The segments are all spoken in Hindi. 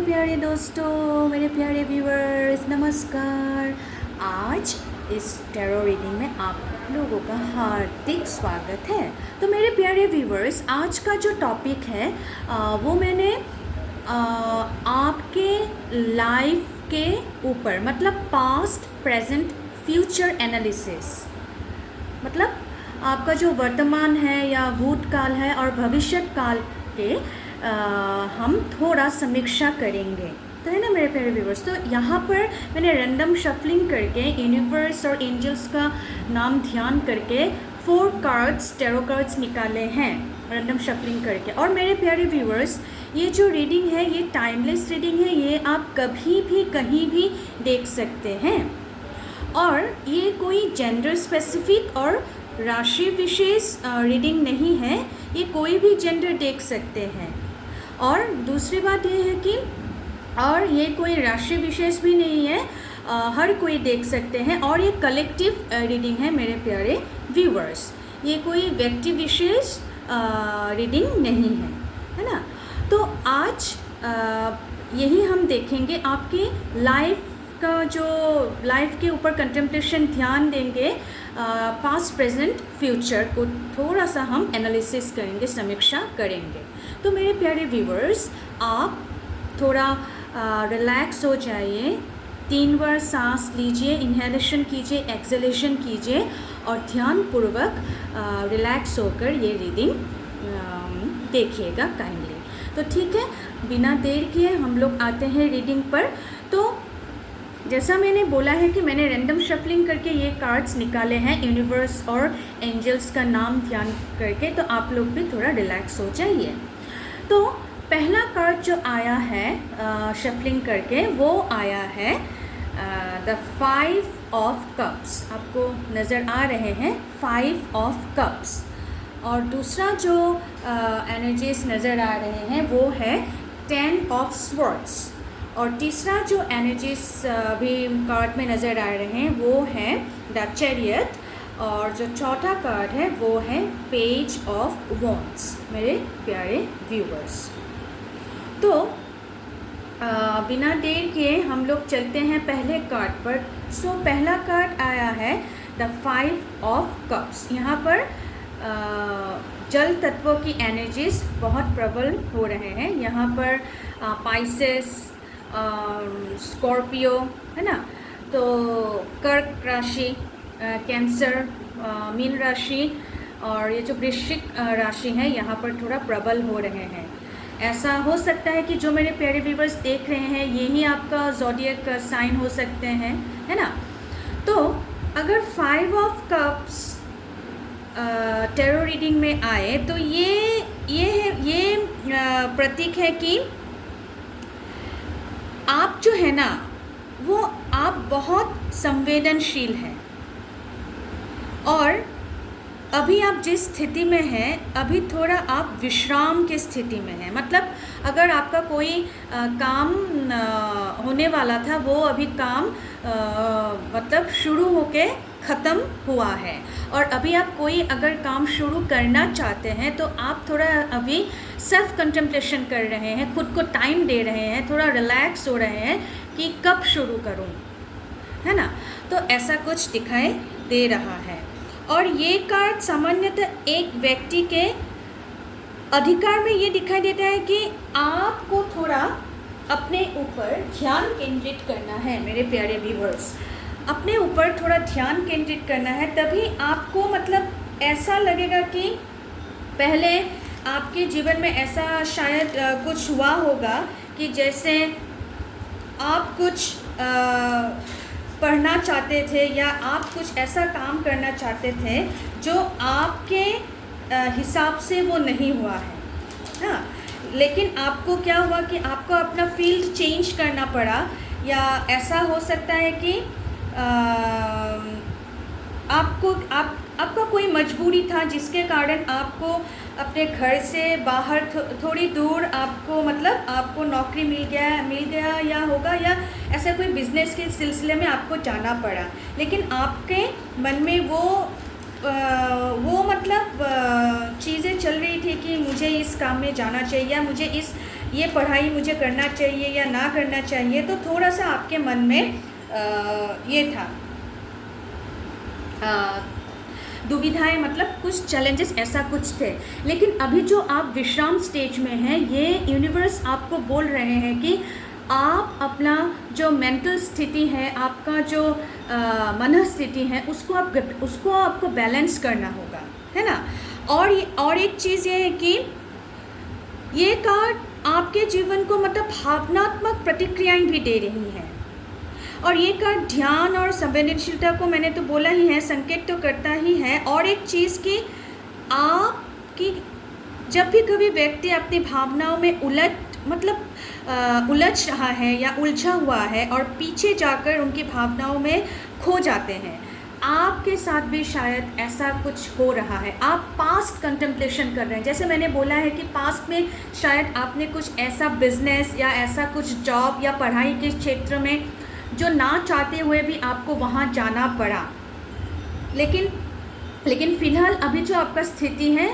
प्यारे दोस्तों, मेरे प्यारे व्यूअर्स, नमस्कार। आज इस टैरो रीडिंग में आप लोगों का हार्दिक स्वागत है। तो मेरे प्यारे व्यूअर्स, आज का जो टॉपिक है वो मैंने आपके लाइफ के ऊपर, मतलब पास्ट, प्रेजेंट, फ्यूचर एनालिसिस, मतलब आपका जो वर्तमान है या भूतकाल है और भविष्य काल के हम थोड़ा समीक्षा करेंगे। तो है ना मेरे प्यारे व्यूवर्स। तो यहाँ पर मैंने रैंडम शफलिंग करके यूनिवर्स और एंजल्स का नाम ध्यान करके 4 कार्ड्स, टैरो कार्ड्स निकाले हैं रैंडम शफलिंग करके। और मेरे प्यारे व्यूवर्स, ये जो रीडिंग है ये टाइमलेस रीडिंग है, ये आप कभी भी कहीं भी देख सकते हैं। और ये कोई जेंडर स्पेसिफिक और राशि विशेष रीडिंग नहीं है, ये कोई भी जेंडर देख सकते हैं। और दूसरी बात ये है कि और ये कोई राशि विशेष भी नहीं है, हर कोई देख सकते हैं। और ये कलेक्टिव रीडिंग है मेरे प्यारे व्यूवर्स, ये कोई व्यक्ति विशेष रीडिंग नहीं है ना। तो आज यही हम देखेंगे, आपकी लाइफ का जो लाइफ के ऊपर कंटेम्पलेशन ध्यान देंगे, पास्ट, प्रेजेंट, फ्यूचर को थोड़ा सा हम एनालिसिस करेंगे, समीक्षा करेंगे। तो मेरे प्यारे व्यूवर्स, आप थोड़ा रिलैक्स हो जाइए, 3 बार सांस लीजिए, इन्हेलेशन कीजिए, एक्सहेलेशन कीजिए और ध्यानपूर्वक रिलैक्स होकर ये रीडिंग देखिएगा काइंडली। तो ठीक है, बिना देर किए हम लोग आते हैं रीडिंग पर। तो जैसा मैंने बोला है कि मैंने रैंडम शफलिंग करके ये कार्ड्स निकाले हैं यूनिवर्स और एंजल्स का नाम ध्यान करके, तो आप लोग भी थोड़ा रिलैक्स हो जाइए। तो पहला कार्ड जो आया है शफलिंग करके, वो आया है द 5 ऑफ कप्स। आपको नज़र आ रहे हैं 5 ऑफ कप्स। और दूसरा जो एनर्जीज नज़र आ रहे हैं वो है 10 ऑफ स्वॉर्ड्स। और तीसरा जो एनर्जीज भी कार्ड में नज़र आ रहे हैं वो है द चैरियट। और जो चौथा कार्ड है वो है पेज ऑफ वॉन्ड्स। मेरे प्यारे व्यूवर्स, तो बिना देर किए हम लोग चलते हैं पहले कार्ड पर। सो पहला कार्ड आया है द 5 ऑफ कप्स। यहाँ पर जल तत्वों की एनर्जीज बहुत प्रबल हो रहे हैं। यहाँ पर पाइसेस, स्कॉर्पियो, है ना, तो कर्क राशि, कैंसर, मीन राशि और ये जो वृश्चिक राशि है यहाँ पर थोड़ा प्रबल हो रहे हैं। ऐसा हो सकता है कि जो मेरे प्यारे व्यूवर्स देख रहे हैं यही आपका ज़ोडिएक साइन हो सकते हैं, है ना। तो अगर 5 ऑफ कप्स टैरो रीडिंग में आए तो ये प्रतीक है कि आप जो है ना वो आप बहुत संवेदनशील हैं। और अभी आप जिस स्थिति में हैं, अभी थोड़ा आप विश्राम की स्थिति में हैं। मतलब अगर आपका कोई काम होने वाला था, वो अभी काम मतलब शुरू होके ख़त्म हुआ है। और अभी आप कोई अगर काम शुरू करना चाहते हैं तो आप थोड़ा अभी सेल्फ कंटेम्पलेशन कर रहे हैं, खुद को टाइम दे रहे हैं, थोड़ा रिलैक्स हो रहे हैं कि कब शुरू करूं, है ना। तो ऐसा कुछ दिखाई दे रहा है। और ये कार्ड सामान्यतः एक व्यक्ति के अधिकार में ये दिखाई देता है कि आपको थोड़ा अपने ऊपर ध्यान केंद्रित करना है। मेरे प्यारे व्यूवर्स, अपने ऊपर थोड़ा ध्यान केंद्रित करना है, तभी आपको मतलब ऐसा लगेगा कि पहले आपके जीवन में ऐसा शायद कुछ हुआ होगा कि जैसे आप कुछ पढ़ना चाहते थे या आप कुछ ऐसा काम करना चाहते थे जो आपके हिसाब से वो नहीं हुआ है, हाँ। लेकिन आपको क्या हुआ कि आपको अपना फील्ड चेंज करना पड़ा, या ऐसा हो सकता है कि आपका कोई मजबूरी था जिसके कारण आपको अपने घर से बाहर थोड़ी दूर आपको नौकरी मिल गया या होगा, या ऐसा कोई बिजनेस के सिलसिले में आपको जाना पड़ा। लेकिन आपके मन में वो चीज़ें चल रही थी कि मुझे इस काम में जाना चाहिए या मुझे ये पढ़ाई मुझे करना चाहिए या ना करना चाहिए, तो थोड़ा सा आपके मन में ये था दुविधाएं, मतलब कुछ चैलेंजेस ऐसा कुछ थे। लेकिन अभी जो आप विश्राम स्टेज में हैं, ये यूनिवर्स आपको बोल रहे हैं कि आप अपना जो मेंटल स्थिति है, आपका जो मनस्थिति है, उसको आपको बैलेंस करना होगा, है ना। और एक चीज़ ये है कि ये कार्ड आपके जीवन को मतलब भावनात्मक प्रतिक्रियाएं भी दे रही हैं। और ये कार्ड ध्यान और संवेदनशीलता को मैंने तो बोला ही है, संकेत तो करता ही है। और एक चीज़ कि आपकी जब भी कभी व्यक्ति अपनी भावनाओं में उलझ रहा है या उलझा हुआ है और पीछे जाकर उनकी भावनाओं में खो जाते हैं, आपके साथ भी शायद ऐसा कुछ हो रहा है। आप पास्ट कंटेम्पलेशन कर रहे हैं। जैसे मैंने बोला है कि पास्ट में शायद आपने कुछ ऐसा बिजनेस या ऐसा कुछ जॉब या पढ़ाई के क्षेत्र में जो ना चाहते हुए भी आपको वहाँ जाना पड़ा, लेकिन फ़िलहाल अभी जो आपका स्थिति है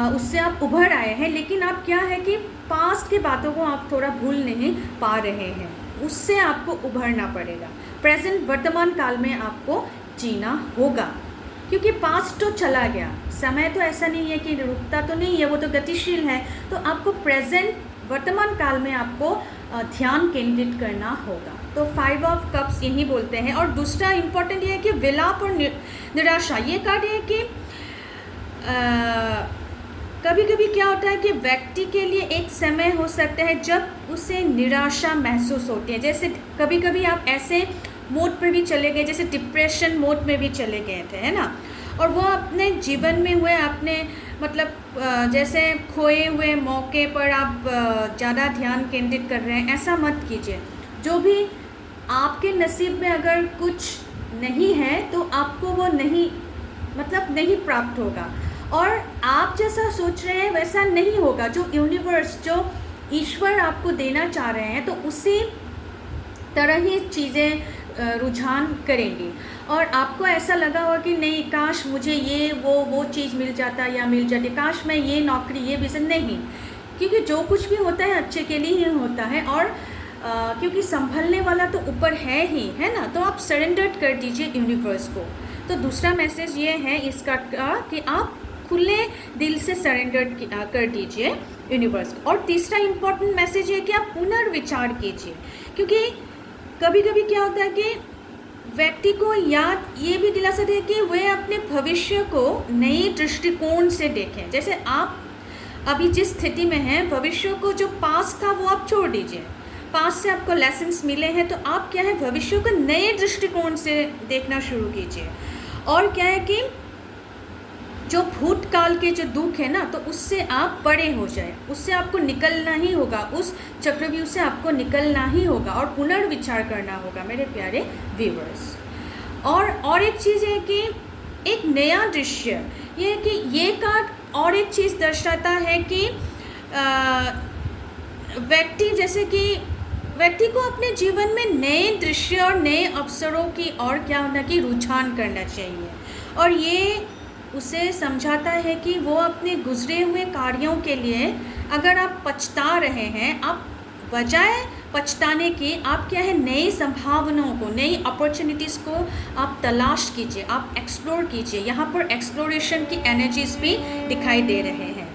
उससे आप उभर आए हैं। लेकिन आप क्या है कि पास्ट की बातों को आप थोड़ा भूल नहीं पा रहे हैं, उससे आपको उभरना पड़ेगा। प्रेजेंट वर्तमान काल में आपको जीना होगा, क्योंकि पास्ट तो चला गया, समय तो ऐसा नहीं है कि रुकता तो नहीं है, वो तो गतिशील है। तो आपको प्रेजेंट वर्तमान काल में आपको ध्यान केंद्रित करना होगा। तो 5 ऑफ कप्स यही बोलते हैं। और दूसरा इम्पोर्टेंट ये है कि विलाप और निराशा। ये कार्ड है कि कभी कभी क्या होता है कि व्यक्ति के लिए एक समय हो सकता है जब उसे निराशा महसूस होती है। जैसे कभी कभी आप ऐसे मोड पर भी चले गए, जैसे डिप्रेशन मोड में भी चले गए थे, है ना। और वो अपने जीवन में हुए अपने मतलब जैसे खोए हुए मौके पर आप ज़्यादा ध्यान केंद्रित कर रहे हैं, ऐसा मत कीजिए। जो भी आपके नसीब में अगर कुछ नहीं है तो आपको वो नहीं प्राप्त होगा। और आप जैसा सोच रहे हैं वैसा नहीं होगा। जो यूनिवर्स, जो ईश्वर आपको देना चाह रहे हैं, तो उसी तरह ही चीज़ें रुझान करेंगी। और आपको ऐसा लगा होगा कि नहीं, काश मुझे ये वो चीज़ मिल जाता या मिल जाती, काश मैं ये नौकरी, ये बिजनेस, नहीं, क्योंकि जो कुछ भी होता है अच्छे के लिए ही होता है। और क्योंकि संभलने वाला तो ऊपर है ही, है ना। तो आप सरेंडर कर दीजिए यूनिवर्स को। तो दूसरा मैसेज ये है इसका कि आप खुले दिल से सरेंडर कर दीजिए यूनिवर्स को। और तीसरा इम्पॉर्टेंट मैसेज है कि आप पुनर्विचार कीजिए, क्योंकि कभी कभी क्या होता है कि व्यक्ति को याद ये भी दिला सकते हैं कि वे अपने भविष्य को नए दृष्टिकोण से देखें। जैसे आप अभी जिस स्थिति में हैं, भविष्य को जो पास्ट था वो आप छोड़ दीजिए। पास्ट से आपको लेसन्स मिले हैं, तो आप क्या है, भविष्य को नए दृष्टिकोण से देखना शुरू कीजिए। और क्या है कि जो भूतकाल के जो दुख है ना, तो उससे आप बड़े हो जाए, उससे आपको निकलना ही होगा, उस चक्रव्यूह से आपको निकलना ही होगा और पुनर्विचार करना होगा मेरे प्यारे व्यूअर्स। और एक चीज़ है कि एक नया दृश्य, ये है कि ये कार्ड और एक चीज़ दर्शाता है कि व्यक्ति को अपने जीवन में नए दृश्य और नए अवसरों की और क्या होना कि रुझान करना चाहिए। और ये उसे समझाता है कि वो अपने गुजरे हुए कार्यों के लिए अगर आप पछता रहे हैं, आप बजाय पछताने की आप क्या है, नई संभावनाओं को, नई अपॉर्चुनिटीज़ को आप तलाश कीजिए, आप एक्सप्लोर कीजिए। यहाँ पर एक्सप्लोरेशन की एनर्जीज भी दिखाई दे रहे हैं।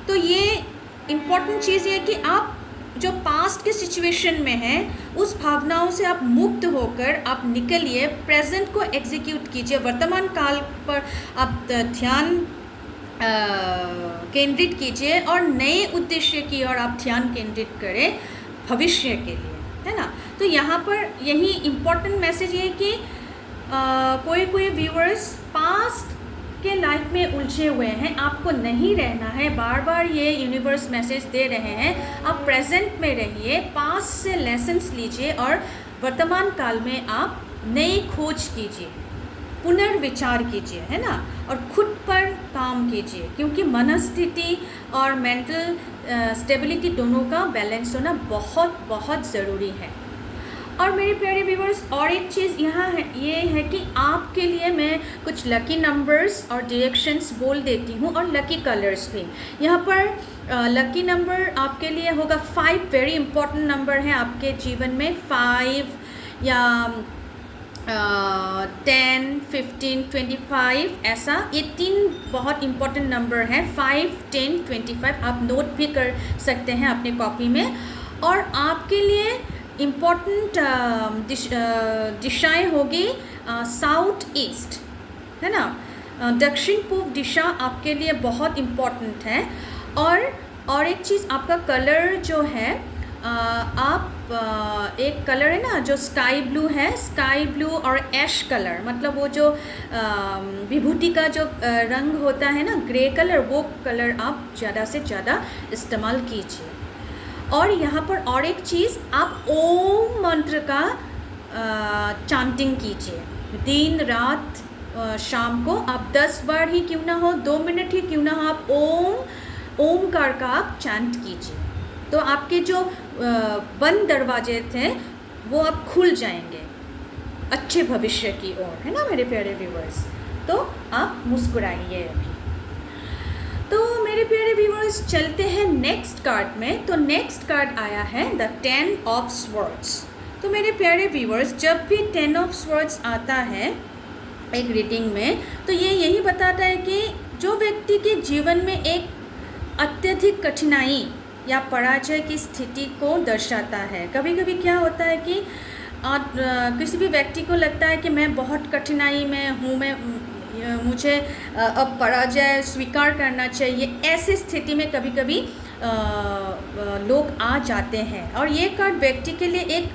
तो ये इम्पॉर्टेंट चीज़ ये है कि आप जो पास्ट के सिचुएशन में हैं, उस भावनाओं से आप मुक्त होकर आप निकलिए, प्रेजेंट को एग्जीक्यूट कीजिए, वर्तमान काल पर आप ध्यान केंद्रित कीजिए और नए उद्देश्य की ओर आप ध्यान केंद्रित करें भविष्य के लिए, है ना। तो यहाँ पर यही इम्पोर्टेंट मैसेज है कि कोई व्यूअर्स पास्ट के लाइफ में उलझे हुए हैं, आपको नहीं रहना है। बार बार ये यूनिवर्स मैसेज दे रहे हैं, आप प्रेजेंट में रहिए, पास्ट से लेसन्स लीजिए और वर्तमान काल में आप नई खोज कीजिए, पुनर्विचार कीजिए, है ना। और खुद पर काम कीजिए, क्योंकि मनस्थिति और मेंटल स्टेबिलिटी दोनों का बैलेंस होना बहुत बहुत ज़रूरी है। और मेरे प्यारे व्यूअर्स, और एक चीज़ यहाँ है, ये है कि आपके लिए मैं कुछ लकी नंबर्स और डायरेक्शंस बोल देती हूँ और लकी कलर्स भी। यहाँ पर लकी नंबर आपके लिए होगा 5, वेरी इंपॉर्टेंट नंबर है आपके जीवन में। 5 या 10, 15, 25 ऐसा, ये 3 बहुत इंपॉर्टेंट नंबर हैं। 5, 10, 25 आप नोट भी कर सकते हैं अपने कॉपी में। और आपके लिए इम्पॉर्टेंट दिशाएं होगी साउथ ईस्ट, है ना, दक्षिण पूर्व दिशा आपके लिए बहुत इम्पॉर्टेंट है। और एक चीज़, आपका कलर जो है, आप एक कलर है ना जो स्काई ब्लू है, स्काई ब्लू और ऐश कलर, मतलब वो जो विभूति का जो रंग होता है ना, ग्रे कलर, वो कलर आप ज़्यादा से ज़्यादा इस्तेमाल कीजिए। और यहाँ पर और एक चीज़, आप ओम मंत्र का चांटिंग कीजिए दिन रात। शाम को आप 10 बार ही क्यों ना हो, 2 मिनट ही क्यों ना हो, आप ओमकार का आप चैंट कीजिए। तो आपके जो बंद दरवाजे थे वो अब खुल जाएंगे अच्छे भविष्य की ओर, है ना मेरे प्यारे व्यूअर्स। तो आप मुस्कुराइए अभी। तो मेरे प्यारे व्यूअर्स, चलते हैं नेक्स्ट कार्ड में। तो नेक्स्ट कार्ड आया है द 10 ऑफ स्वॉर्ड्स। तो मेरे प्यारे व्यूअर्स, जब भी 10 ऑफ स्वॉर्ड्स आता है एक रीडिंग में, तो ये यही बताता है कि जो व्यक्ति के जीवन में एक अत्यधिक कठिनाई या पराजय की स्थिति को दर्शाता है। कभी कभी क्या होता है कि किसी भी व्यक्ति को लगता है कि मैं बहुत कठिनाई में हूँ, मुझे अब पराजय स्वीकार करना चाहिए। ऐसी स्थिति में कभी कभी लोग आ जाते हैं। और ये कार्ड व्यक्ति के लिए एक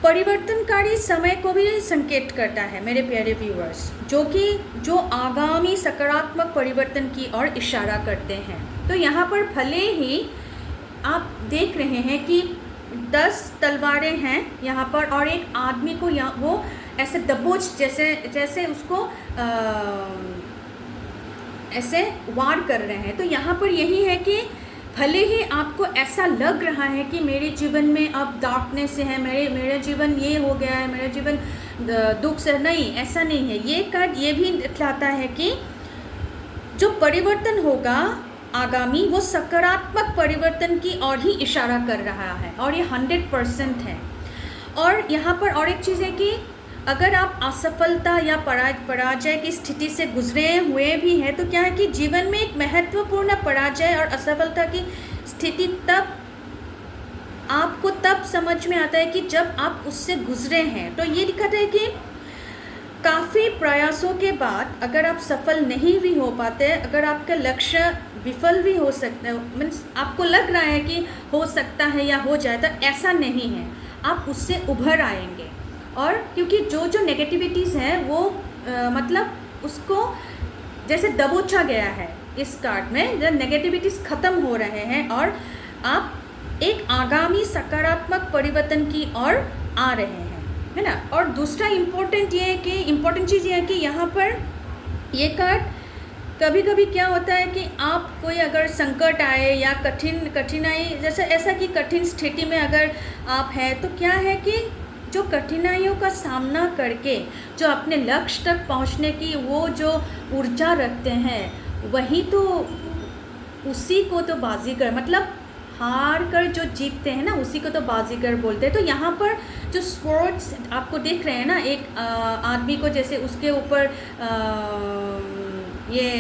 परिवर्तनकारी समय को भी संकेत करता है मेरे प्यारे व्यूअर्स, जो आगामी सकारात्मक परिवर्तन की ओर इशारा करते हैं। तो यहाँ पर भले ही आप देख रहे हैं कि 10 तलवारें हैं यहाँ पर, और एक आदमी को वो ऐसे दबोच जैसे उसको ऐसे वार कर रहे हैं। तो यहाँ पर यही है कि भले ही आपको ऐसा लग रहा है कि मेरे जीवन में अब डार्कनेस है, मेरे जीवन ये हो गया है, मेरे जीवन दुख से, नहीं, ऐसा नहीं है। ये कार्ड ये भी दिखलाता है कि जो परिवर्तन होगा आगामी, वो सकारात्मक परिवर्तन की ओर ही इशारा कर रहा है, और ये 100% है। और यहाँ पर और एक चीज़ है कि अगर आप असफलता या पराजय की स्थिति से गुजरे हुए भी हैं, तो क्या है कि जीवन में एक महत्वपूर्ण पराजय और असफलता की स्थिति आपको तब समझ में आता है कि जब आप उससे गुजरे हैं। तो ये दिखाता है कि काफ़ी प्रयासों के बाद अगर आप सफल नहीं भी हो पाते, अगर आपका लक्ष्य विफल भी हो सकता है, मीन्स आपको लग रहा है कि हो सकता है या हो जाए, तो ऐसा नहीं है, आप उससे उभर आएंगे। और क्योंकि जो नेगेटिविटीज़ हैं वो मतलब उसको जैसे दबोचा गया है इस कार्ड में, जब नेगेटिविटीज़ ख़त्म हो रहे हैं और आप एक आगामी सकारात्मक परिवर्तन की ओर आ रहे हैं, है ना। और दूसरा इम्पोर्टेंट चीज़ ये है कि यहाँ पर ये कार्ड कभी कभी क्या होता है कि आप कोई अगर संकट आए या कठिनाई, जैसे ऐसा कि कठिन स्थिति में अगर आप हैं, तो क्या है कि जो कठिनाइयों का सामना करके जो अपने लक्ष्य तक पहुंचने की वो जो ऊर्जा रखते हैं, वही तो, उसी को तो बाजीगर, मतलब हार कर जो जीतते हैं ना, उसी को तो बाजीगर बोलते हैं। तो यहाँ पर जो स्पोर्ट्स आपको देख रहे हैं ना, एक आदमी को जैसे उसके ऊपर ये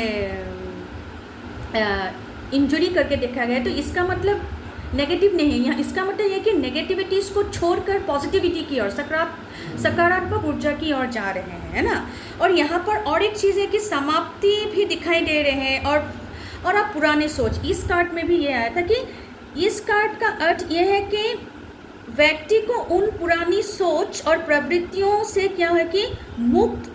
इंजरी करके देखा गया है, तो इसका मतलब नेगेटिव नहीं है यहाँ, इसका मतलब ये कि नेगेटिविटीज़ को छोड़कर पॉजिटिविटी की ओर, सकारात्मक ऊर्जा की ओर जा रहे हैं, है ना। और यहाँ पर और एक चीज़ है कि समाप्ति भी दिखाई दे रहे हैं, और आप पुराने सोच, इस कार्ड में भी ये आया था कि इस कार्ड का अर्थ ये है कि व्यक्ति को उन पुरानी सोच और प्रवृत्तियों से क्या है कि मुक्त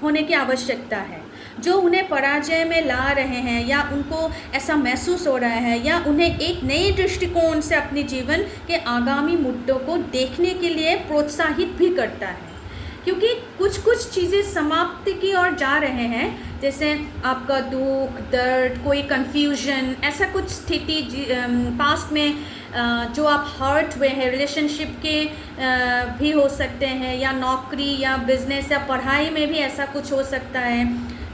होने की आवश्यकता है, जो उन्हें पराजय में ला रहे हैं, या उनको ऐसा महसूस हो रहा है, या उन्हें एक नए दृष्टिकोण से अपने जीवन के आगामी मुद्दों को देखने के लिए प्रोत्साहित भी करता है। क्योंकि कुछ चीज़ें समाप्ति की ओर जा रहे हैं, जैसे आपका दुख, दर्द, कोई कन्फ्यूजन, ऐसा कुछ स्थिति पास्ट में जो आप हर्ट हुए हैं, रिलेशनशिप के भी हो सकते हैं, या नौकरी या बिजनेस या पढ़ाई में भी ऐसा कुछ हो सकता है,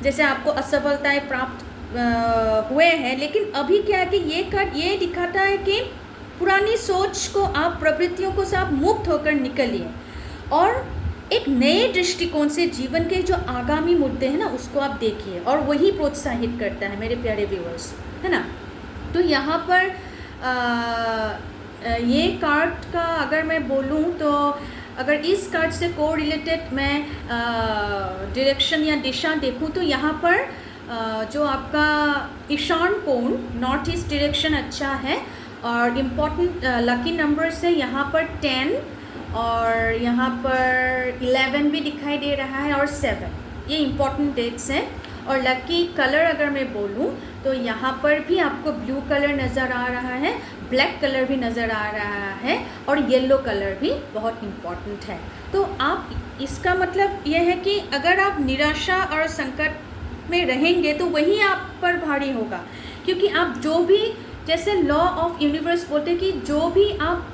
जैसे आपको असफलताएं प्राप्त हुए हैं, लेकिन अभी क्या है कि ये कार्ड ये दिखाता है कि पुरानी सोच को आप, प्रवृत्तियों को से आप मुक्त होकर निकलिए और एक नए दृष्टिकोण से जीवन के जो आगामी मुद्दे हैं ना उसको आप देखिए, और वही प्रोत्साहित करता है मेरे प्यारे व्यूअर्स, है ना। तो यहाँ पर ये कार्ड का अगर मैं बोलूँ तो अगर इस कार्ड से को रिलेटेड मैं डायरेक्शन या दिशा देखूँ तो यहाँ पर जो आपका ईशान कोण नॉर्थ ईस्ट डायरेक्शन अच्छा है, और इम्पॉर्टेंट लकी नंबर्स है यहाँ पर 10 और यहाँ पर 11 भी दिखाई दे रहा है और 7, ये इम्पॉर्टेंट डेट्स हैं। और लकी कलर अगर मैं बोलूँ तो यहाँ पर भी आपको ब्लू कलर नज़र आ रहा है, ब्लैक कलर भी नज़र आ रहा है और येलो कलर भी बहुत इम्पॉर्टेंट है। तो आप, इसका मतलब यह है कि अगर आप निराशा और संकट में रहेंगे तो वही आप पर भारी होगा, क्योंकि आप जो भी, जैसे लॉ ऑफ यूनिवर्स बोलते हैं कि जो भी आप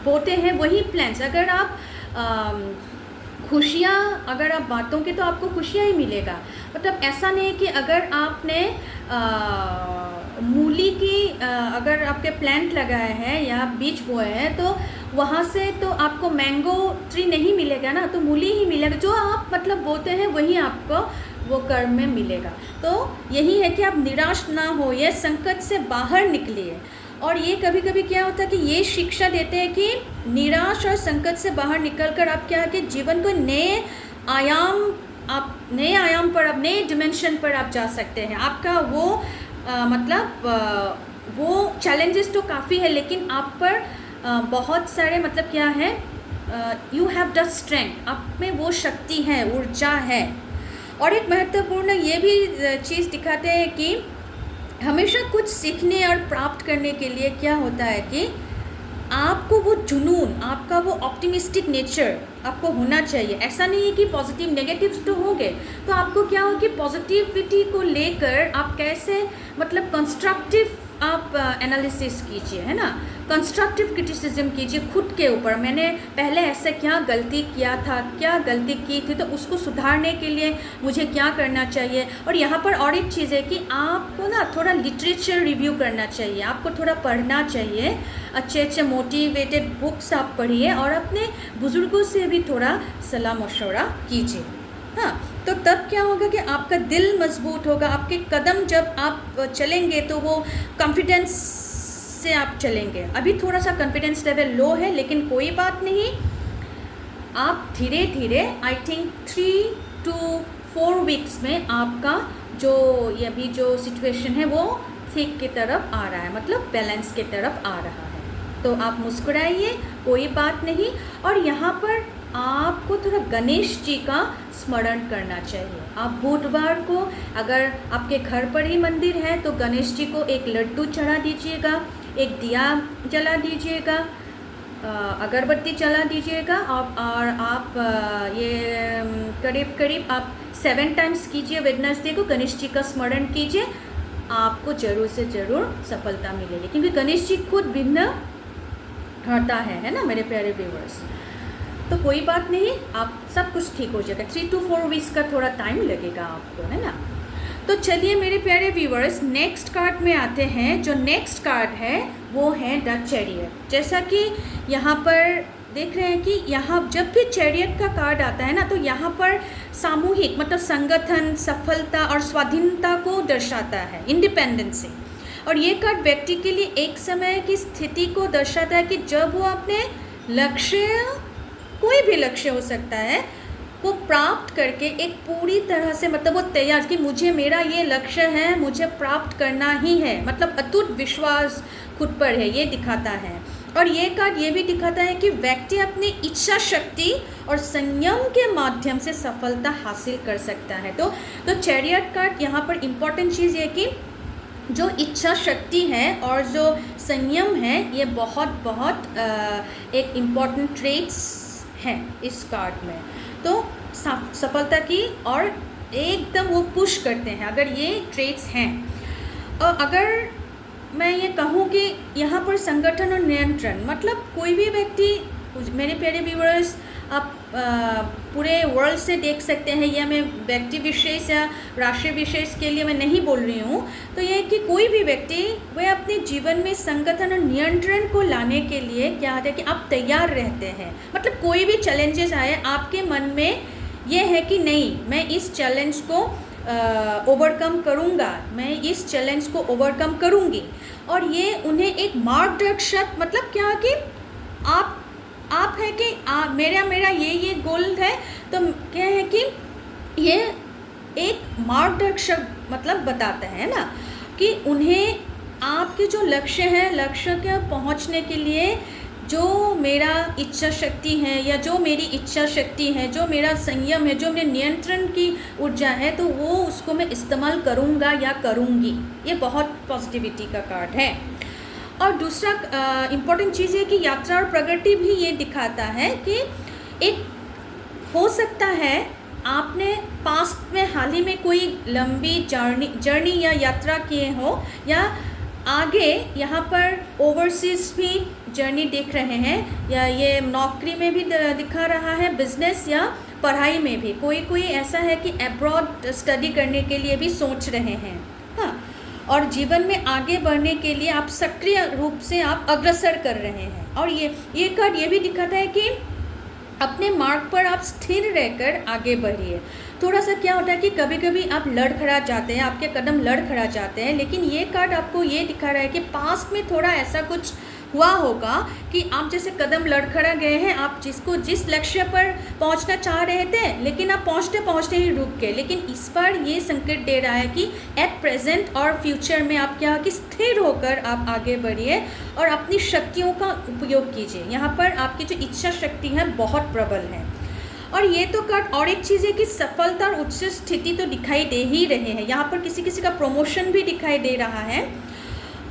बोते हैं वही प्लान्स। अगर आप खुशियाँ अगर आप बांटोगे तो आपको खुशियाँ ही मिलेगा। मतलब ऐसा नहीं है कि अगर आपने मूली की अगर आपके प्लांट लगाए हैं या बीज बोए हैं तो वहाँ से तो आपको मैंगो ट्री नहीं मिलेगा ना, तो मूली ही मिलेगा। जो आप मतलब बोते हैं वही आपको वो कर्म में मिलेगा। तो यही है कि आप निराश ना हो, ये संकट से बाहर निकलिए। और ये कभी कभी क्या होता है कि ये शिक्षा देते हैं कि निराश और संकट से बाहर निकलकर आप क्या है कि जीवन को नए आयाम पर, आप नए डिमेंशन पर आप जा सकते हैं। आपका वो वो चैलेंजेस तो काफ़ी है, लेकिन आप पर बहुत सारे मतलब क्या है, यू हैव द स्ट्रेंथ, आप में वो शक्ति है, ऊर्जा है। और एक महत्वपूर्ण ये भी चीज़ दिखाते हैं कि हमेशा कुछ सीखने और प्राप्त करने के लिए क्या होता है कि आपको वो जुनून, आपका वो ऑप्टिमिस्टिक नेचर आपको होना चाहिए। ऐसा नहीं है कि पॉजिटिव नेगेटिव्स तो होंगे, तो आपको क्या हो कि पॉजिटिविटी को लेकर आप कैसे मतलब कंस्ट्रक्टिव आप एनालिसिस कीजिए, है ना, कंस्ट्रक्टिव क्रिटिसिज्म कीजिए खुद के ऊपर। मैंने पहले ऐसे क्या गलती किया था, क्या गलती की थी, तो उसको सुधारने के लिए मुझे क्या करना चाहिए। और यहाँ पर और एक चीज़ है कि आपको ना थोड़ा लिटरेचर रिव्यू करना चाहिए, आपको थोड़ा पढ़ना चाहिए, अच्छे अच्छे मोटिवेटेड बुक्स आप पढ़िए और अपने बुज़ुर्गों से भी थोड़ा सलाह मशवरा कीजिए। हाँ, तो तब क्या होगा कि आपका दिल मजबूत होगा, आपके कदम जब आप चलेंगे तो वो कॉन्फिडेंस से आप चलेंगे। अभी थोड़ा सा कॉन्फिडेंस लेवल लो है, लेकिन कोई बात नहीं, आप धीरे धीरे आई थिंक 3 to 4 वीक्स में आपका जो ये अभी जो सिचुएशन है वो ठीक की तरफ आ रहा है, मतलब बैलेंस की तरफ आ रहा है। तो आप मुस्कुराइए, कोई बात नहीं। और यहाँ पर आपको थोड़ा गणेश जी का स्मरण करना चाहिए। आप बुधवार को अगर आपके घर पर ही मंदिर है तो गणेश जी को एक लड्डू चढ़ा दीजिएगा, एक दिया जला दीजिएगा, अगरबत्ती जला दीजिएगा। और आप ये करीब करीब आप 7 टाइम्स कीजिए, वेडनेसडे को गणेश जी का स्मरण कीजिए, आपको ज़रूर से ज़रूर सफलता मिलेगी, क्योंकि गणेश जी खुद भिन्न हरता है ना मेरे प्यारे व्यूवर्स। तो कोई बात नहीं, आप सब कुछ ठीक हो जाएगा। 3 to 4 वीक्स का थोड़ा टाइम लगेगा आपको, है ना। तो चलिए मेरे प्यारे व्यूवर्स, नेक्स्ट कार्ड में आते हैं। जो नेक्स्ट कार्ड है वो है द चैरियट। जैसा कि यहाँ पर देख रहे हैं कि यहाँ जब भी चैरियट का कार्ड आता है ना तो यहाँ पर सामूहिक मतलब संगठन, सफलता और स्वाधीनता को दर्शाता है, इंडिपेंडेंसी। और ये कार्ड व्यक्ति के लिए एक समय की स्थिति को दर्शाता है कि जब वो अपने लक्ष्य, कोई भी लक्ष्य हो सकता है, को प्राप्त करके एक पूरी तरह से मतलब वो तैयार कि मुझे मेरा ये लक्ष्य है, मुझे प्राप्त करना ही है, मतलब अटूट विश्वास खुद पर है, ये दिखाता है। और ये कार्ड ये भी दिखाता है कि व्यक्ति अपनी इच्छा शक्ति और संयम के माध्यम से सफलता हासिल कर सकता है। तो चैरियट कार्ड यहाँ पर इम्पॉर्टेंट चीज़ ये कि जो इच्छा शक्ति है और जो संयम है ये बहुत बहुत एक इम्पॉर्टेंट ट्रेट्स है इस कार्ड में। तो सफलता की और एकदम वो पुश करते हैं अगर ये ट्रेट्स हैं। और अगर मैं ये कहूँ कि यहाँ पर संगठन और नियंत्रण, मतलब कोई भी व्यक्ति, मेरे प्यारे व्यूअर्स, आप पूरे वर्ल्ड से देख सकते हैं। यह मैं व्यक्ति विशेष या राष्ट्रीय विशेष के लिए मैं नहीं बोल रही हूँ। तो यह कि कोई भी व्यक्ति वह अपने जीवन में संगठन और नियंत्रण को लाने के लिए क्या होता है कि आप तैयार रहते हैं। मतलब कोई भी चैलेंजेस आए आपके मन में ये है कि नहीं, मैं इस चैलेंज को ओवरकम करूँगा, मैं इस चैलेंज को ओवरकम करूँगी। और ये उन्हें एक मार्गदर्शक, मतलब क्या कि आप है कि मेरा ये गोल है, तो क्या है कि ये एक मार्गदर्शक मतलब बताता है ना कि उन्हें आपके जो लक्ष्य है, लक्ष्य के पहुंचने के लिए जो मेरा इच्छा शक्ति है या जो मेरी इच्छा शक्ति है, जो मेरा संयम है, जो मेरे नियंत्रण की ऊर्जा है, तो वो उसको मैं इस्तेमाल करूँगा या करूँगी। ये बहुत पॉजिटिविटी का कार्ड है। और दूसरा इम्पॉर्टेंट चीज़ है कि यात्रा और प्रगति भी ये दिखाता है कि एक हो सकता है आपने पास्ट में हाल ही में कोई लंबी जर्नी या यात्रा किए हो, या आगे यहाँ पर ओवरसीज़ भी जर्नी देख रहे हैं, या ये नौकरी में भी दिखा रहा है, बिजनेस या पढ़ाई में भी कोई ऐसा है कि अब्रॉड स्टडी करने के लिए भी सोच रहे हैं। हाँ, और जीवन में आगे बढ़ने के लिए आप सक्रिय रूप से आप अग्रसर कर रहे हैं। और ये कार्ड ये भी दिखाता है कि अपने मार्ग पर आप स्थिर रहकर आगे बढ़िए। थोड़ा सा क्या होता है कि कभी कभी आप लड़खड़ा जाते हैं, आपके कदम लड़खड़ा जाते हैं, लेकिन ये कार्ड आपको ये दिखा रहा है कि पास्ट में थोड़ा ऐसा कुछ हुआ होगा कि आप जैसे कदम लड़खड़ा गए हैं, आप जिस लक्ष्य पर पहुंचना चाह रहे थे, लेकिन आप पहुंचते पहुंचते ही रुक गए। लेकिन इस बार ये संकेत दे रहा है कि एट प्रेजेंट और फ्यूचर में आप क्या कि स्थिर होकर आप आगे बढ़िए और अपनी शक्तियों का उपयोग कीजिए। यहाँ पर आपकी जो इच्छा शक्ति है बहुत प्रबल है। और ये तो कार्ड और एक चीज़ है कि सफलता और उच्च स्थिति तो दिखाई दे ही रहे हैं। यहाँ पर किसी किसी का प्रमोशन भी दिखाई दे रहा है।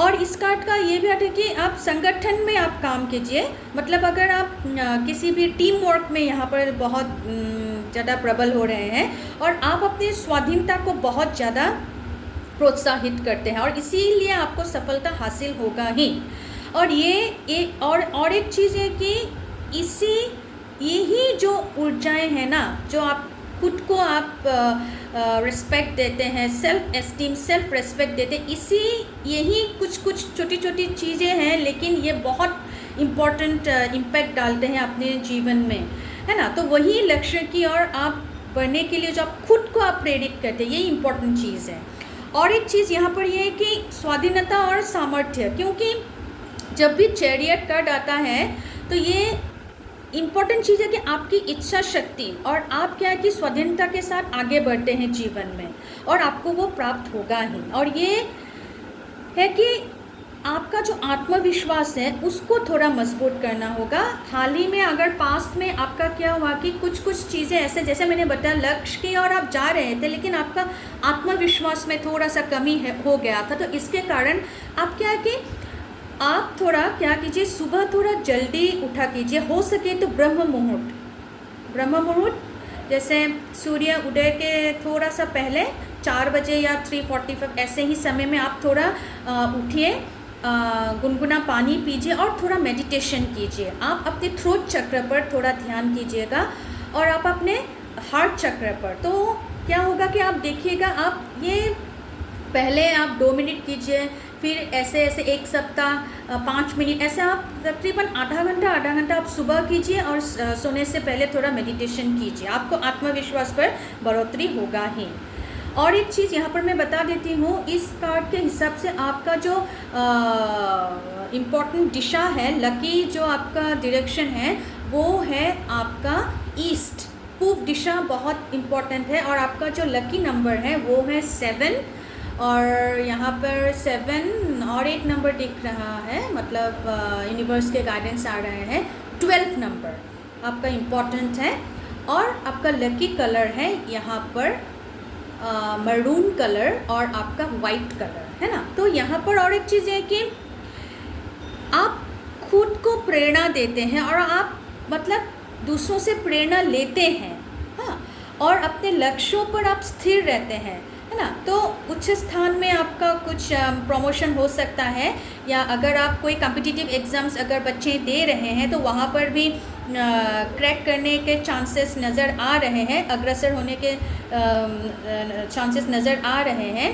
और इस कार्ड का ये भी अर्थ है कि आप संगठन में आप काम कीजिए। मतलब अगर आप किसी भी टीम वर्क में यहाँ पर बहुत ज़्यादा प्रबल हो रहे हैं और आप अपनी स्वाधीनता को बहुत ज़्यादा प्रोत्साहित करते हैं, और इसीलिए आपको सफलता हासिल होगा ही। और ये और एक चीज़ है कि यही जो ऊर्जाएं हैं ना, जो आप खुद को आप रिस्पेक्ट देते हैं, सेल्फ एस्टीम, सेल्फ रिस्पेक्ट देते हैं, यही कुछ छोटी छोटी चीज़ें हैं, लेकिन ये बहुत इम्पोर्टेंट इम्पैक्ट डालते हैं अपने जीवन में, है ना। तो वही लक्ष्य की ओर आप बढ़ने के लिए जो आप खुद को आप प्रेरित करते हैं, ये इम्पोर्टेंट चीज़ है। और एक चीज़ यहाँ पर ये है कि स्वाधीनता और सामर्थ्य, क्योंकि जब भी चैरियट कार्ड आता है तो ये इम्पॉर्टेंट चीज़ है कि आपकी इच्छा शक्ति और आप क्या है कि स्वाधीनता के साथ आगे बढ़ते हैं जीवन में, और आपको वो प्राप्त होगा ही। और ये है कि आपका जो आत्मविश्वास है उसको थोड़ा मजबूत करना होगा। हाल ही में अगर पास्ट में आपका क्या हुआ कि कुछ चीज़ें ऐसे, जैसे मैंने बताया, लक्ष्य की ओर आप जा रहे थे लेकिन आपका आत्मविश्वास में थोड़ा सा कमी हो गया था, तो इसके कारण आप क्या है कि आप थोड़ा क्या कीजिए, सुबह थोड़ा जल्दी उठा कीजिए, हो सके तो ब्रह्म मुहूर्त जैसे सूर्य उदय के थोड़ा सा पहले 4 बजे या 3:45 ऐसे ही समय में आप थोड़ा उठिए, गुनगुना पानी पीजिए और थोड़ा मेडिटेशन कीजिए। आप अपने थ्रोट चक्र पर थोड़ा ध्यान कीजिएगा और आप अपने हार्ट चक्र पर, तो क्या होगा कि आप देखिएगा, आप ये पहले आप 2 मिनट कीजिए, फिर ऐसे 1 सप्ताह 5 मिनट, ऐसे आप तकरीबन आधा घंटा आप सुबह कीजिए और सोने से पहले थोड़ा मेडिटेशन कीजिए। आपको आत्मविश्वास पर बढ़ोतरी होगा ही। और एक चीज़ यहाँ पर मैं बता देती हूँ, इस कार्ड के हिसाब से आपका जो इम्पोर्टेंट दिशा है, लकी जो आपका डायरेक्शन है वो है आपका ईस्ट, पूर्व दिशा बहुत इम्पोर्टेंट है। और आपका जो लकी नंबर है वो है 7, और यहाँ पर 7 और एक नंबर दिख रहा है, मतलब यूनिवर्स के गाइडेंस आ रहे हैं, 12 नंबर आपका इम्पोर्टेंट है। और आपका लकी कलर है यहाँ पर मरून कलर और आपका वाइट कलर, है ना। तो यहाँ पर और एक चीज़ है कि आप खुद को प्रेरणा देते हैं और आप मतलब दूसरों से प्रेरणा लेते हैं, हाँ, और अपने लक्ष्यों पर आप स्थिर रहते हैं, है है ना। तो उच्च स्थान में आपका कुछ प्रमोशन हो सकता है, या अगर आप कोई कॉम्पिटिटिव एग्ज़ाम्स अगर बच्चे दे रहे हैं तो वहाँ पर भी क्रैक करने के चांसेस नज़र आ रहे हैं, अग्रसर होने के चांसेस नज़र आ रहे हैं।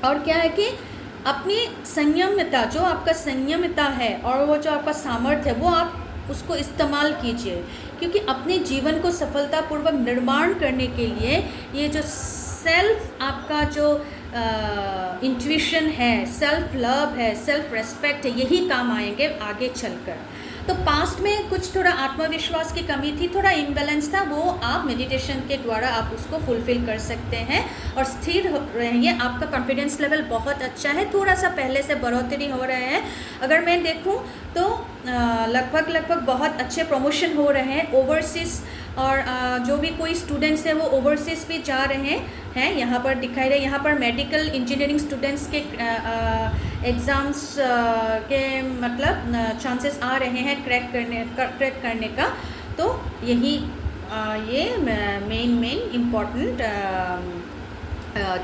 और क्या है कि अपनी संयमता, जो आपका संयमता है और वो जो आपका सामर्थ्य है, वो आप उसको इस्तेमाल कीजिए, क्योंकि अपने जीवन को सफलतापूर्वक निर्माण करने के लिए ये जो सेल्फ आपका जो इंट्यूशन है, सेल्फ लव है, सेल्फ रेस्पेक्ट है, यही काम आएंगे आगे चलकर। तो पास्ट में कुछ थोड़ा आत्मविश्वास की कमी थी, थोड़ा इम्बैलेंस था, वो आप मेडिटेशन के द्वारा आप उसको फुलफ़िल कर सकते हैं और स्थिर रहिए। आपका कॉन्फिडेंस लेवल बहुत अच्छा है, थोड़ा सा पहले से बढ़ोतरी हो रहे हैं। अगर मैं देखूं तो लगभग बहुत अच्छे प्रमोशन हो रहे हैं ओवरसीज़, और जो भी कोई स्टूडेंट्स हैं वो ओवरसीज़ भी जा रहे हैं, यहाँ पर दिखाई रहे। यहाँ पर मेडिकल इंजीनियरिंग स्टूडेंट्स के एग्ज़ाम्स के मतलब चांसेस आ रहे हैं क्रैक करने का। तो यही ये मेन इम्पॉर्टेंट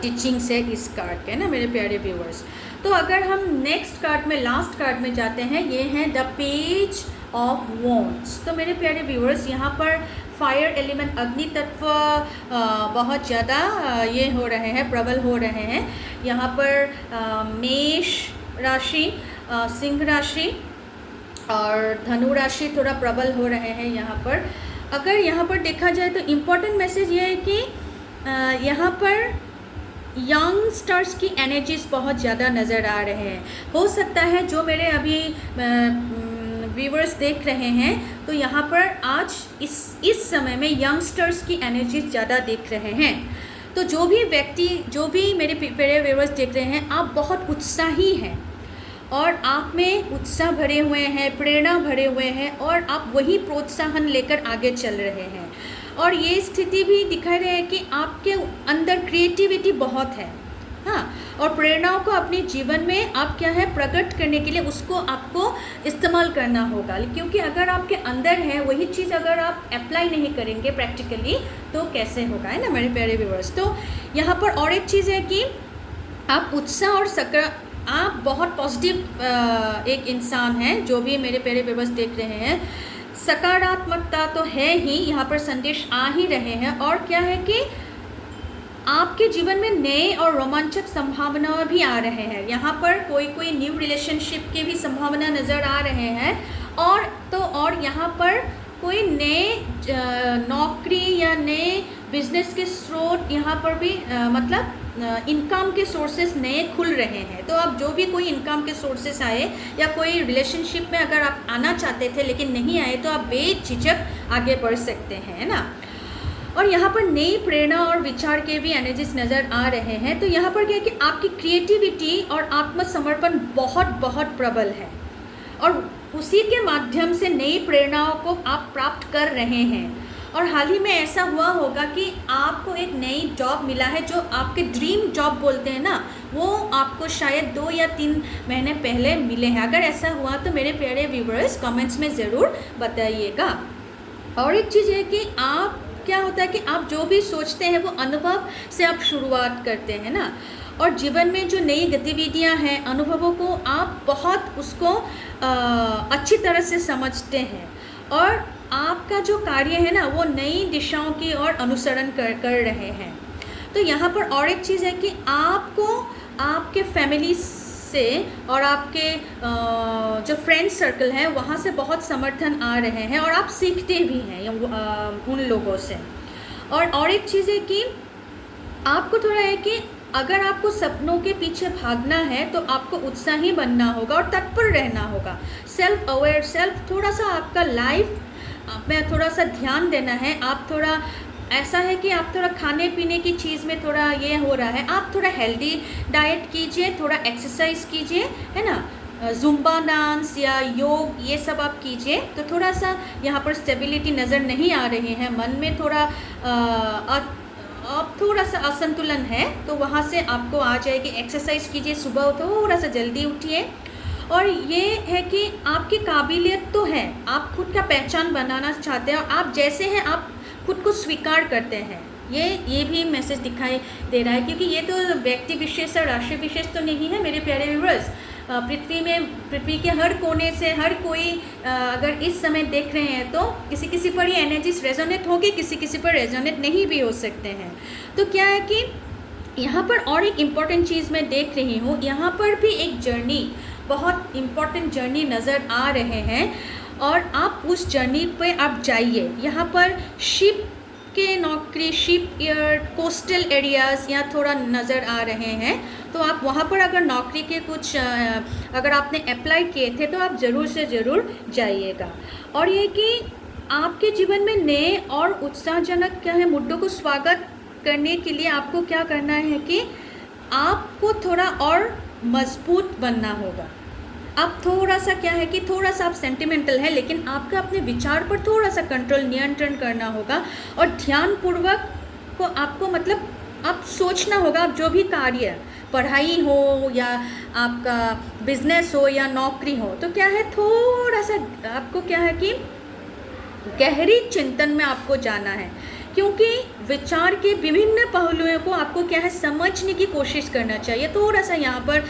टीचिंग्स है इस कार्ड के ना मेरे प्यारे व्यूअर्स। तो अगर हम नेक्स्ट कार्ड में, लास्ट कार्ड में जाते हैं, ये हैं द पेज ऑफ वॉन्ड्स। तो मेरे प्यारे व्यूअर्स, यहाँ पर फायर एलिमेंट, अग्नि तत्व बहुत ज़्यादा ये हो रहे हैं, प्रबल हो रहे हैं। यहाँ पर मेष राशि, सिंह राशि और धनु राशि थोड़ा प्रबल हो रहे हैं यहाँ पर। अगर यहाँ पर देखा जाए तो इम्पोर्टेंट मैसेज ये है कि यहाँ पर यंगस्टर्स की एनर्जीज बहुत ज़्यादा नज़र आ रहे हैं। हो सकता है जो मेरे अभी व्यूवर्स देख रहे हैं तो यहाँ पर आज इस समय में यंगस्टर्स की एनर्जीज ज़्यादा दिख रहे हैं। तो जो भी व्यक्ति, जो भी मेरे प्यारे व्यूवर्स देख रहे हैं, आप बहुत उत्साही हैं और आप में उत्साह भरे हुए हैं, प्रेरणा भरे हुए हैं, और आप वही प्रोत्साहन लेकर आगे चल रहे हैं। और ये स्थिति भी दिखा रहे हैं कि आपके अंदर क्रिएटिविटी बहुत है, हाँ, और प्रेरणाओं को अपने जीवन में आप क्या है प्रकट करने के लिए उसको आपको इस्तेमाल करना होगा। क्योंकि अगर आपके अंदर है वही चीज़ अगर आप अप्लाई नहीं करेंगे प्रैक्टिकली तो कैसे होगा, है ना मेरे प्यारे व्यूअर्स। तो यहाँ पर और एक चीज़ है कि आप उत्साह और आप बहुत पॉजिटिव एक इंसान हैं, जो भी मेरे प्यारे व्यूअर्स देख रहे हैं। सकारात्मकता तो है ही, यहाँ पर संदेश आ ही रहे हैं। और क्या है कि आपके जीवन में नए और रोमांचक संभावनाएं भी आ रहे हैं। यहाँ पर कोई न्यू रिलेशनशिप की भी संभावना नज़र आ रहे हैं। और यहाँ पर कोई नए नौकरी या नए बिजनेस के स्रोत यहाँ पर भी मतलब इनकम के सोर्सेस नए खुल रहे हैं। तो अब जो भी कोई इनकम के सोर्सेस आए या कोई रिलेशनशिप में अगर आप आना चाहते थे लेकिन नहीं आए तो आप बेझिझक आगे बढ़ सकते हैं, है ना। और यहाँ पर नई प्रेरणा और विचार के भी एनर्जीज नज़र आ रहे हैं। तो यहाँ पर क्या है कि आपकी क्रिएटिविटी और आत्मसमर्पण बहुत प्रबल है और उसी के माध्यम से नई प्रेरणाओं को आप प्राप्त कर रहे हैं। और हाल ही में ऐसा हुआ होगा कि आपको एक नई जॉब मिला है, जो आपके ड्रीम जॉब बोलते हैं ना, वो आपको शायद 2 या 3 महीने पहले मिले हैं। अगर ऐसा हुआ तो मेरे प्यारे व्यूवर्स कमेंट्स में ज़रूर बताइएगा। और एक चीज़ है कि आप क्या होता है कि आप जो भी सोचते हैं वो अनुभव से आप शुरुआत करते हैं ना, और जीवन में जो नई गतिविधियां हैं, अनुभवों को आप बहुत उसको अच्छी तरह से समझते हैं और आपका जो कार्य है ना वो नई दिशाओं की ओर अनुसरण कर रहे हैं। तो यहाँ पर और एक चीज़ है कि आपको आपके फैमिली से और आपके जो फ्रेंड सर्कल है वहाँ से बहुत समर्थन आ रहे हैं और आप सीखते भी हैं उन लोगों से। और एक चीज़ है कि आपको थोड़ा है कि अगर आपको सपनों के पीछे भागना है तो आपको उत्साही बनना होगा और तत्पर रहना होगा। सेल्फ अवेयर, थोड़ा सा आपका लाइफ में थोड़ा सा ध्यान देना है। आप थोड़ा ऐसा है कि आप थोड़ा खाने पीने की चीज़ में थोड़ा ये हो रहा है, आप थोड़ा हेल्दी डाइट कीजिए, थोड़ा एक्सरसाइज कीजिए, है ना, जुम्बा डांस या योग ये सब आप कीजिए। तो थोड़ा सा यहाँ पर स्टेबिलिटी नज़र नहीं आ रही है, मन में थोड़ा अब थोड़ा सा असंतुलन है, तो वहाँ से आपको आ जाएगी। एक्सरसाइज कीजिए, सुबह थोड़ा सा जल्दी उठिए। और ये है कि आपकी काबिलियत तो है, आप खुद का पहचान बनाना चाहते हैं और आप जैसे हैं आप खुद को स्वीकार करते हैं, ये भी मैसेज दिखाई दे रहा है, क्योंकि ये तो व्यक्ति विशेष और राशि विशेष तो नहीं है मेरे प्यारे व्यूअर्स। पृथ्वी के हर कोने से हर कोई अगर इस समय देख रहे हैं तो किसी किसी पर ये एनर्जीज रेजोनेट होगी, किसी किसी पर रेजोनेट नहीं भी हो सकते हैं। तो क्या है कि यहाँ पर और एक इम्पॉर्टेंट चीज़ मैं देख रही हूँ, यहाँ पर भी एक जर्नी, बहुत इम्पॉर्टेंट जर्नी नज़र आ रहे हैं और आप उस जर्नी पे आप जाइए। यहाँ पर शिप के नौकरी, शिप यार्ड, कोस्टल एरियाज़ यहाँ थोड़ा नज़र आ रहे हैं। तो आप वहाँ पर अगर नौकरी के कुछ अगर आपने अप्लाई किए थे तो आप ज़रूर से ज़रूर जाइएगा। और ये कि आपके जीवन में नए और उत्साहजनक क्या है मुद्दों को स्वागत करने के लिए आपको क्या करना है कि आपको थोड़ा और मजबूत बनना होगा। आप थोड़ा सा क्या है कि थोड़ा सा आप सेंटिमेंटल है, लेकिन आपका अपने विचार पर थोड़ा सा कंट्रोल, नियंत्रण करना होगा और ध्यानपूर्वक को आपको मतलब आप सोचना होगा। आप जो भी कार्य, पढ़ाई हो या आपका बिजनेस हो या नौकरी हो, तो क्या है थोड़ा सा आपको क्या है कि गहरी चिंतन में आपको जाना है, क्योंकि विचार के विभिन्न पहलुओं को आपको क्या है समझने की कोशिश करना चाहिए। थोड़ा सा यहाँ पर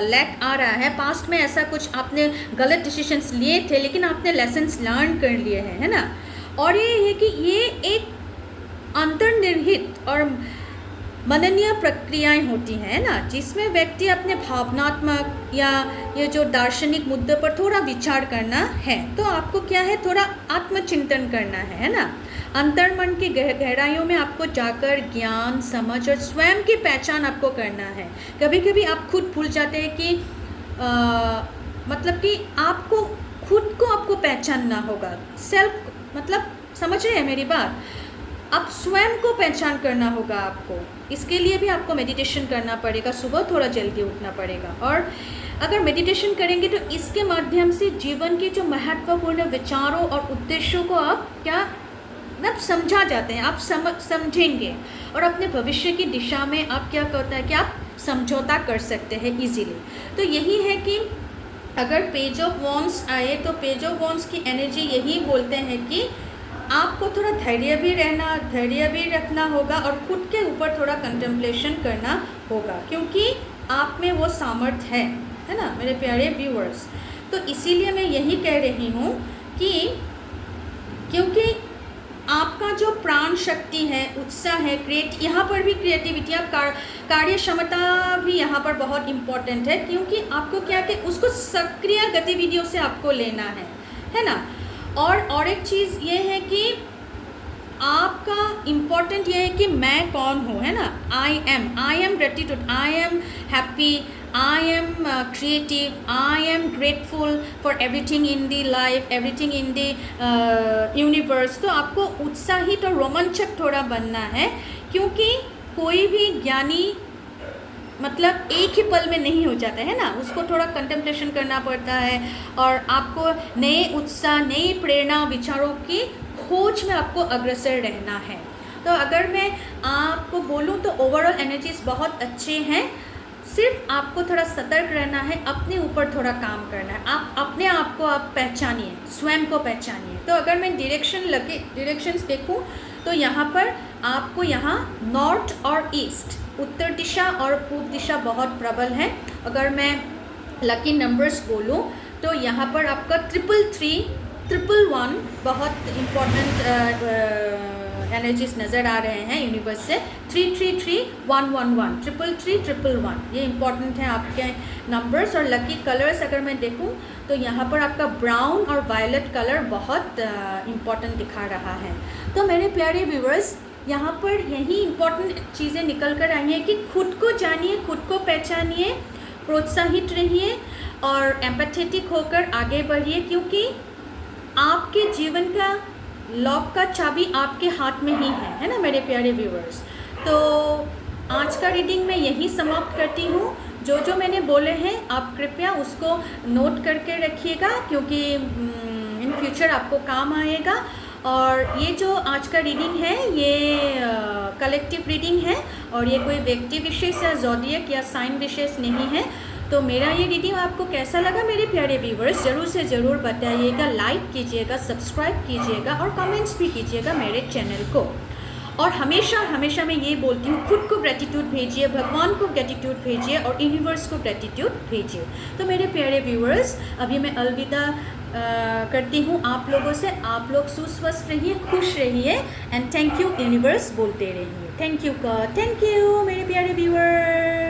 लैक आ रहा है। पास्ट में ऐसा कुछ आपने गलत डिसीजंस लिए थे, लेकिन आपने लेसन्स लर्न कर लिए हैं, है ना। और ये है कि ये एक अंतर्निहित और मननीय प्रक्रियाएं होती हैं ना, जिसमें व्यक्ति अपने भावनात्मक या ये जो दार्शनिक मुद्दों पर थोड़ा विचार करना है। तो आपको क्या है थोड़ा आत्मचिंतन करना है ना। अंतर्मन की गहराइयों में आपको जाकर ज्ञान, समझ और स्वयं की पहचान आपको करना है। कभी कभी आप खुद भूल जाते हैं कि मतलब कि आपको खुद को आपको पहचानना होगा। सेल्फ मतलब समझ रहे हैं मेरी बात, आप स्वयं को पहचान करना होगा आपको। इसके लिए भी आपको मेडिटेशन करना पड़ेगा, सुबह थोड़ा जल्दी उठना पड़ेगा। और अगर मेडिटेशन करेंगे तो इसके माध्यम से जीवन के जो महत्वपूर्ण विचारों और उद्देश्यों को आप क्या मतलब समझा जाते हैं, आप समझेंगे और अपने भविष्य की दिशा में आप क्या कहता है कि आप समझौता कर सकते हैं इजीली। तो यही है कि अगर पेज ऑफ वॉन्ड्स आए तो पेज ऑफ वॉन्ड्स की एनर्जी यही बोलते हैं कि आपको थोड़ा धैर्य भी रखना होगा और खुद के ऊपर थोड़ा कंटेम्पलेशन करना होगा, क्योंकि आप में वो सामर्थ्य है ना मेरे प्यारे व्यूअर्स। तो इसीलिए मैं यही कह रही हूँ कि क्योंकि आपका जो प्राण शक्ति है, उत्साह है, यहाँ पर भी क्रिएटिविटी, आप कार्य क्षमता भी यहाँ पर बहुत इम्पोर्टेंट है, क्योंकि आपको क्या कि उसको सक्रिय गतिविधियों से आपको लेना है ना। और एक चीज़ ये है कि आपका इम्पोर्टेंट ये है कि मैं कौन हूँ, है ना। I am gratitude, I am happy, I am creative, I am grateful for everything in the life, everything in the universe. तो आपको उत्साहित और रोमांचक थोड़ा बनना है, क्योंकि कोई भी ज्ञानी मतलब एक ही पल में नहीं हो जाता है ना, उसको थोड़ा कंटेम्पलेशन करना पड़ता है और आपको नए उत्साह, नई प्रेरणा, विचारों की खोज में आपको अग्रसर रहना है। तो अगर मैं आपको बोलूँ तो ओवरऑल एनर्जीज बहुत अच्छे हैं, सिर्फ आपको थोड़ा सतर्क रहना है, अपने ऊपर थोड़ा काम करना है। आप अपने आप को आप पहचानिए, स्वयं को पहचानिए। तो अगर मैं डायरेक्शंस देखूँ तो यहाँ पर आपको यहाँ नॉर्थ और ईस्ट, उत्तर दिशा और पूर्व दिशा बहुत प्रबल है। अगर मैं लकी नंबर्स बोलूँ तो यहाँ पर आपका 333, 111 बहुत इम्पोर्टेंट एनर्जीज नज़र आ रहे हैं यूनिवर्स से। 333, 111, 333, 111 ये इम्पॉर्टेंट है आपके नंबर्स। और लकी कलर्स अगर मैं देखूं तो यहाँ पर आपका ब्राउन और वायलेट कलर बहुत इम्पॉर्टेंट दिखा रहा है। तो मेरे प्यारे व्यूअर्स, यहाँ पर यही इम्पॉर्टेंट चीज़ें निकल कर आई हैं कि खुद को जानिए, खुद को पहचानिए, प्रोत्साहित रहिए और एम्पैथेटिक होकर आगे बढ़िए, क्योंकि आपके जीवन का लॉक का चाबी आपके हाथ में ही है ना मेरे प्यारे व्यूअर्स। तो आज का रीडिंग मैं यही समाप्त करती हूँ। जो मैंने बोले हैं आप कृपया उसको नोट करके रखिएगा, क्योंकि इन फ्यूचर आपको काम आएगा। और ये जो आज का रीडिंग है ये कलेक्टिव रीडिंग है और ये कोई व्यक्ति विशेष या ज़ोडिएक या साइन विशेष नहीं है। तो मेरा ये रीडिंग आपको कैसा लगा मेरे प्यारे व्यूवर्स, ज़रूर से ज़रूर बताइएगा, लाइक कीजिएगा, सब्सक्राइब कीजिएगा और कमेंट्स भी कीजिएगा मेरे चैनल को। और हमेशा हमेशा मैं ये बोलती हूँ, खुद को ग्रेटिट्यूड भेजिए, भगवान को ग्रेटिट्यूड भेजिए और यूनिवर्स को ग्रेटिट्यूड भेजिए। तो मेरे प्यारे व्यूअर्स, अभी मैं अलविदा करती हूँ आप लोगों से। आप लोग सुस्वस्थ रहिए, खुश रहिए एंड थैंक यू यूनिवर्स बोलते रहिए। Thank you God, thank you मेरे प्यारे व्यूअर्स।